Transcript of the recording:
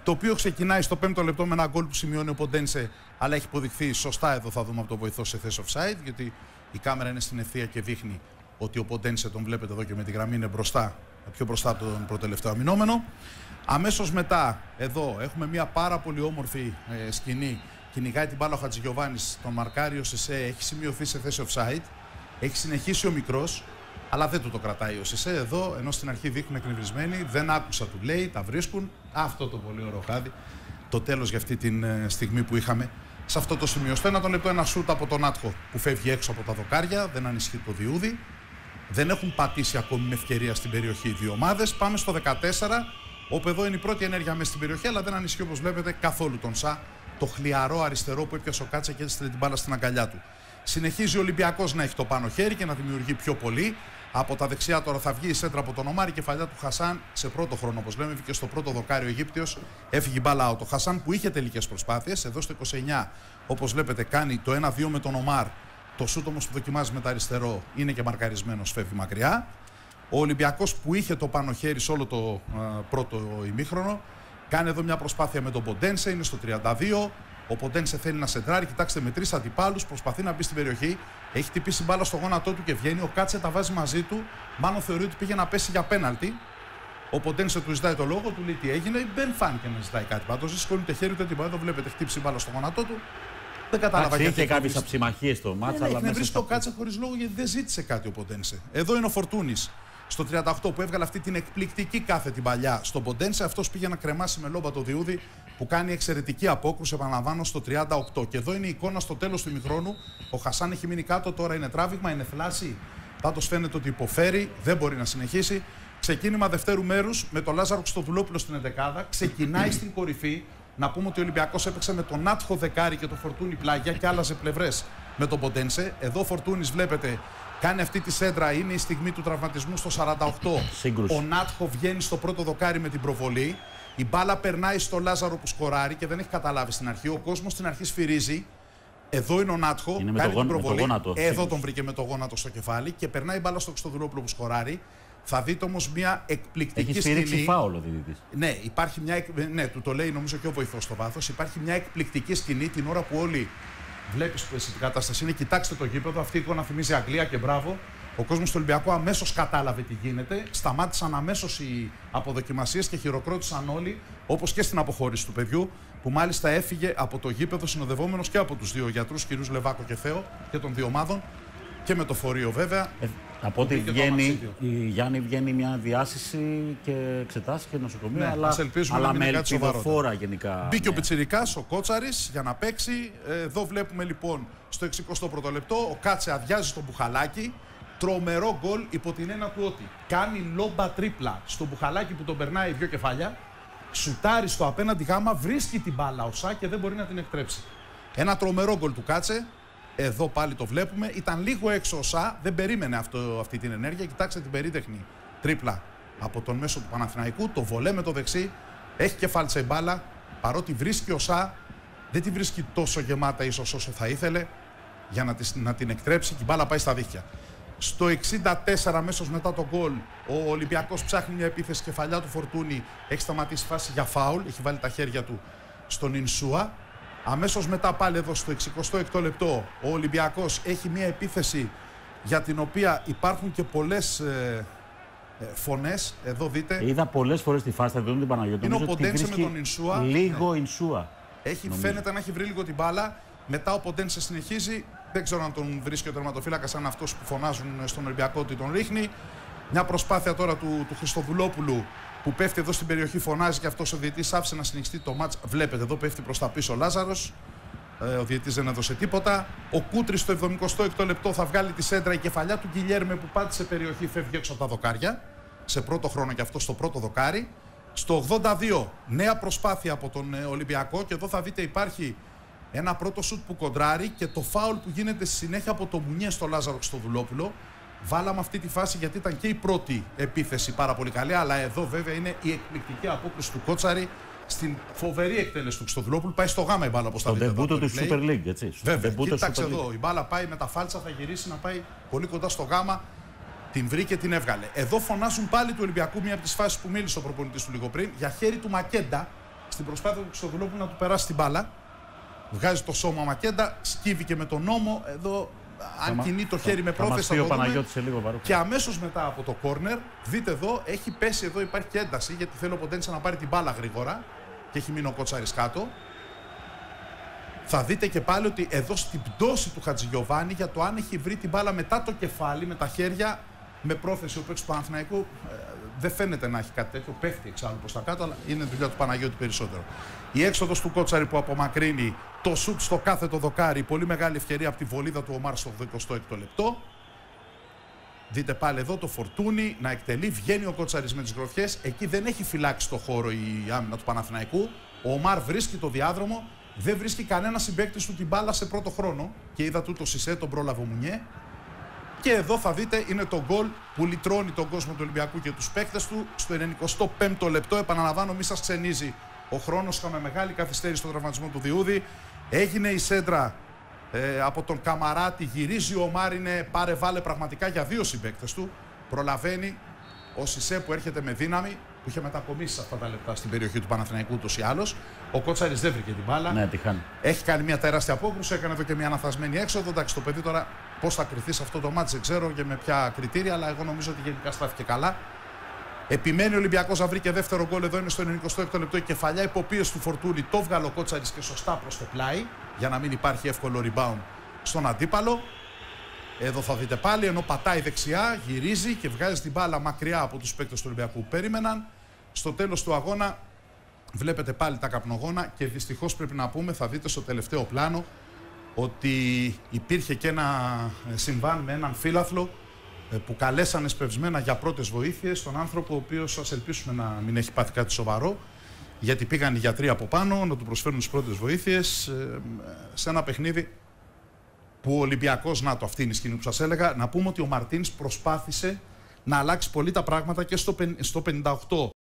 Το οποίο ξεκινάει στο 5ο λεπτό με ένα γκολ που σημειώνει ο Ποντένσε, αλλά έχει υποδειχθεί σωστά. Εδώ θα δούμε από το βοηθό σε θέση offside, γιατί η κάμερα είναι στην ευθεία και δείχνει ότι ο Ποντένσε, τον βλέπετε εδώ και με τη γραμμή, είναι μπροστά, πιο μπροστά από τον προτελευταίο αμυνόμενο. Αμέσως μετά, εδώ έχουμε μια πάρα πολύ όμορφη σκηνή. Κυνηγάει την μπάλα ο Χατζηγιοβάνης, τον μαρκάρει ο Σισέ, έχει σημειωθεί σε θέση offside. Έχει συνεχίσει ο μικρός, αλλά δεν του το κρατάει ο Σισέ. Εδώ, ενώ στην αρχή δείχνουν εκνευρισμένοι, δεν άκουσα, του λέει, τα βρίσκουν. Αυτό το πολύ ωραίο χάδι. Το τέλος για αυτή τη στιγμή που είχαμε σε αυτό το σημείο. Στο 1 λεπτό ένα σούτ από τον Άτχο που φεύγει έξω από τα δοκάρια, δεν ανισχύει το διούδι. Δεν έχουν πατήσει ακόμη με ευκαιρία στην περιοχή οι δύο ομάδες. Πάμε στο 14, όπου εδώ είναι η πρώτη ενέργεια μέσα στην περιοχή, αλλά δεν ανισχύει, όπως βλέπετε, καθόλου τον Σα. Το χλιαρό αριστερό που έπιασε ο Κάτσε και έστειλε την μπάλα στην αγκαλιά του. Συνεχίζει ο Ολυμπιακός να έχει το πάνω χέρι και να δημιουργεί πιο πολύ. Από τα δεξιά τώρα θα βγει η σέντρα από τον Ομάρ, η κεφαλιά του Χασάν σε πρώτο χρόνο, όπως λέμε, και στο πρώτο δοκάρι ο Αιγύπτιος έφυγε μπάλα out. Ο Χασάν που είχε τελικές προσπάθειες, εδώ στο 29, όπως βλέπετε, κάνει το 1-2 με τον Ομάρ. Το σούτ όμως που δοκιμάζει με τα αριστερό είναι και μαρκαρισμένος, φεύγει μακριά. Ο Ολυμπιακός που είχε το πάνω χέρι σε όλο το πρώτο ημίχρονο, κάνει εδώ μια προσπάθεια με τον Ποντένσε, είναι στο 32. Ο Ποντένσε θέλει να σεντράρει, κοιτάξτε, με 3 αντιπάλους, προσπαθεί να μπει στην περιοχή. Έχει χτυπήσει μπάλα στο γόνατό του και βγαίνει. Ο Κάτσε τα βάζει μαζί του. Μάλλον θεωρεί ότι πήγε να πέσει για πέναλτι. Ο Ποντένσε του ζητάει το λόγο, του λέει τι έγινε. Δεν φάνηκε να ζητάει κάτι. Πάντως σηκώνει το χέρι του, τίποτα. Εδώ βλέπετε, χτύπησε μπάλα στο γόνατό του. Δεν κατάλαβα γιατί. Είχε κάποιες αψιμαχίες στο μάτσα. Αλλά δεν βρίσκει το Κάτσε χωρίς λόγο, γιατί δεν ζήτησε κάτι ο Ποντένσε. Εδώ είναι ο Φορτούνης. Στο 38 που έβγαλε αυτή την εκπληκτική κάθετη παλιά στον Ποντένσε, αυτός πήγε να κρεμάσει με λόμπα το διούδι που κάνει εξαιρετική απόκρουση, επαναλαμβάνω, στο 38. Και εδώ είναι η εικόνα στο τέλος του ημιχρόνου. Ο Χασάν έχει μείνει κάτω, τώρα είναι τράβηγμα, είναι θλάση. Πάντως φαίνεται ότι υποφέρει, δεν μπορεί να συνεχίσει. Ξεκίνημα δευτέρου μέρους με τον Λάζαρο Χριστοδουλόπουλο στην εντεκάδα. Ξεκινάει στην κορυφή. Να πούμε ότι ο Ολυμπιακός έπαιξε με τον Άτχο δεκάρι και τον Φορτούνη πλάγια και άλλαζε πλευρές με τον Ποντένσε. Εδώ ο Φορτούνης, βλέπετε, κάνει αυτή τη σέντρα, είναι η στιγμή του τραυματισμού στο 48. Σύγκρουση. Ο Νάτχο βγαίνει στο πρώτο δοκάρι με την προβολή. Η μπάλα περνάει στο Λάζαρο που σκοράρει και δεν έχει καταλάβει στην αρχή. Ο κόσμος στην αρχή σφυρίζει. Εδώ είναι ο Νάτχο, είναι κάνει την προβολή. γόνατο, εδώ σύγκρουση. τον βρήκε με το γόνατο στο κεφάλι και περνάει η μπάλα στο Χριστοδουλόπουλο που σκοράρει. Θα δείτε όμως μια εκπληκτική έχει σκηνή. Έχει σφυρίξει φάουλ ο διαιτητής. Ναι, υπάρχει μια. Ναι, του το λέει νομίζω και ο βοηθός στο βάθος. Υπάρχει μια εκπληκτική σκηνή την ώρα που όλοι βλέπεις που την κατάσταση είναι. Κοιτάξτε το γήπεδο. Αυτή η εικόνα θυμίζει Αγγλία και μπράβο. Ο κόσμος του Ολυμπιακού αμέσως κατάλαβε τι γίνεται. Σταμάτησαν αμέσως οι αποδοκιμασίες και χειροκρότησαν όλοι, όπως και στην αποχώρηση του παιδιού, που μάλιστα έφυγε από το γήπεδο συνοδευόμενος και από τους δύο γιατρούς, κυρίους Λεβάκο και Θέο, και των δύο ομάδων, και με το φορείο βέβαια. Από ό,τι Γιάννη βγαίνει μια διάσηση και εξετάσει και νοσοκομείο, ναι, αλλά με ελπιδοφόρα γενικά. Μπήκε ο Πιτσιρικάς, ο Κότσαρης, για να παίξει. Εδώ βλέπουμε λοιπόν στο 61ο λεπτό ο Κάτσε αδειάζει στον Μπουχαλάκη. Τρομερό γκολ υπό την έννοια του ότι κάνει λόμπα τρίπλα στο Μπουχαλάκη που τον περνάει δύο κεφάλια. Σουτάρει στο απέναντι γάμα, βρίσκει την μπάλα ο Σα και δεν μπορεί να την εκτρέψει. Ένα τρομερό γκολ του Κάτσε. Εδώ πάλι το βλέπουμε. Ήταν λίγο έξω ο Σα, δεν περίμενε αυτή την ενέργεια. Κοιτάξτε την περίτεχνη τρίπλα από τον μέσο του Παναθηναϊκού. Το βολέ με το δεξί. Έχει κεφάλτσα η μπάλα. Παρότι βρίσκει ο Σα, δεν τη βρίσκει τόσο γεμάτα ίσως όσο θα ήθελε για να την εκτρέψει και η μπάλα πάει στα δίχτυα. Στο 64 αμέσως μετά το γκολ, ο Ολυμπιακός ψάχνει μια επίθεση, κεφαλιά του Φορτούνη, έχει σταματήσει φάση για φάουλ, έχει βάλει τα χέρια του στον Ινσούα. Αμέσως μετά πάλι εδώ στο 66ο λεπτό, ο Ολυμπιακός έχει μια επίθεση για την οποία υπάρχουν και πολλές φωνές. Εδώ δείτε. Είδα πολλές φορές τη φάση, θα δουν την Παναγιώτη. Είναι ο Ποντένσε με τον Ινσούα. Λίγο Ινσούα. Φαίνεται να έχει βρει λίγο την μπάλα. Μετά ο Ποντένσε συνεχίζει. Δεν ξέρω αν τον βρίσκει ο τερματοφύλακας, σαν αυτός που φωνάζουν στον Ολυμπιακό ότι τον ρίχνει. Μια προσπάθεια τώρα του Χριστοδουλόπουλου που πέφτει εδώ στην περιοχή, φωνάζει και αυτός ο διαιτητής, άφησε να συνεχιστεί το μάτς. Βλέπετε εδώ πέφτει προς τα πίσω ο Λάζαρος. Ο διαιτητής δεν έδωσε τίποτα. Ο Κούτρης στο 76ο λεπτό θα βγάλει τη σέντρα. Η κεφαλιά του Γκιλιέρμε που πάτησε περιοχή φεύγει έξω από τα δοκάρια. Σε πρώτο χρόνο και αυτό στο πρώτο δοκάρι. Στο 82 νέα προσπάθεια από τον Ολυμπιακό και εδώ θα δείτε υπάρχει ένα πρώτο σουτ που κοντράρει και το φάουλ που γίνεται στη συνέχεια από το Μουνιέ στο Λάζαρο Χριστοδουλόπουλο. Βάλαμε αυτή τη φάση γιατί ήταν και η πρώτη επίθεση πάρα πολύ καλή, αλλά εδώ βέβαια είναι η εκπληκτική απόκριση του Κότσαρη στην φοβερή εκτέλεση του Χριστοδουλόπουλου. Πάει στο γάμα η μπάλα, όπως τα δείτε. Στον τεμπούτο του Super League, έτσι. Βέβαια, κοίταξε εδώ, η μπάλα πάει με τα φάλτσα, θα γυρίσει να πάει πολύ κοντά στο γάμα. Την βρήκε, την έβγαλε. Εδώ φωνάζουν πάλι του Ολυμπιακού, μια από τις φάσεις που μίλησε ο προπονητής του λίγο πριν, για χέρι του Μακέντα. στην προσπάθεια του Χριστοδουλόπουλου να του περάσει την μπάλα. Βγάζει το σώμα Μακέντα, σκύβει και με τον νόμο. Εδώ, αν κινεί το χέρι με πρόθεση, θα το δούμε. Και αμέσως μετά από το κόρνερ, δείτε εδώ, έχει πέσει εδώ, υπάρχει και ένταση, γιατί θέλει ο Ποντένσε να πάρει την μπάλα γρήγορα και έχει μείνει ο Κότσαρης κάτω. Θα δείτε και πάλι ότι εδώ στην πτώση του Χατζηγιοβάνη, για το αν έχει βρει την μπάλα μετά το κεφάλι, με τα χέρια, με πρόθεση ο παίκτης του Παναθηναϊκού, δεν φαίνεται να έχει κάτι τέτοιο. Πέφτει εξάλλου προς τα κάτω, αλλά είναι δουλειά του Παναγιώτη περισσότερο. Η έξοδος του Κότσαρη που απομακρύνει, το σουτ στο κάθετο δοκάρι, πολύ μεγάλη ευκαιρία από τη βολίδα του Ομάρ στο 26ο λεπτό. Δείτε πάλι εδώ το Φορτούνι να εκτελεί, βγαίνει ο Κότσαρης με τις γροθιές. Εκεί δεν έχει φυλάξει το χώρο η άμυνα του Παναθηναϊκού. Ο Ομάρ βρίσκει το διάδρομο, δεν βρίσκει κανένα συμπαίκτης του την μπάλα σε πρώτο χρόνο. Και είδα του το Σισέ, τον πρόλαβε ο Μουνιέ. Και εδώ θα δείτε είναι το γκολ που λυτρώνει τον κόσμο του Ολυμπιακού και τους παίκτες του στο 95ο λεπτό. Επαναλαμβάνω, μη σας ξενίζει ο χρόνος. Είχαμε μεγάλη καθυστέρηση στον τραυματισμό του Διούδη. Έγινε η σέντρα από τον Καμαράτη. Γυρίζει ο Ομάρ, είναι πάρε βάλε πραγματικά για δύο συμπαίκτες του. Προλαβαίνει ο Σισέ που έρχεται με δύναμη, που είχε μετακομίσει σε αυτά τα λεπτά στην περιοχή του Παναθηναϊκού ούτως ή άλλως. Ο Κότσαρης δεν βρήκε την μπάλα. Ναι, έχει κάνει μια τεράστια απόκρουση, έκανε εδώ και μια αναθασμένη έξοδο. Εντάξει, το παιδί τώρα πώς θα κριθεί σε αυτό το μάτς δεν ξέρω και με ποια κριτήρια, αλλά εγώ νομίζω ότι γενικά στάθηκε καλά. Επιμένει ο Ολυμπιακός να βρει και δεύτερο γκολ. Εδώ είναι στο 96ο λεπτό η κεφαλιά υποπίεση του Φορτούνη. Το βγάλε ο Κότσαρης και σωστά προς το πλάι, για να μην υπάρχει εύκολο rebound στον αντίπαλο. Εδώ θα δείτε πάλι, ενώ πατάει δεξιά, γυρίζει και βγάζει την μπάλα μακριά από τους παίκτες του Ολυμπιακού που περίμεναν. Στο τέλος του αγώνα βλέπετε πάλι τα καπνογόνα και δυστυχώς πρέπει να πούμε, θα δείτε στο τελευταίο πλάνο, ότι υπήρχε και ένα συμβάν με έναν φύλαθλο που καλέσανε σπευσμένα για πρώτες βοήθειες τον άνθρωπο, ο οποίος ας ελπίσουμε να μην έχει πάθει κάτι σοβαρό, γιατί πήγαν οι γιατροί από πάνω να του προσφέρουν τις πρώτες βοήθειες σε ένα παιχνίδι που ο Ολυμπιακός, να το αυτή είναι η σκηνή που σας έλεγα, να πούμε ότι ο Μαρτίνς προσπάθησε να αλλάξει πολύ τα πράγματα και στο 58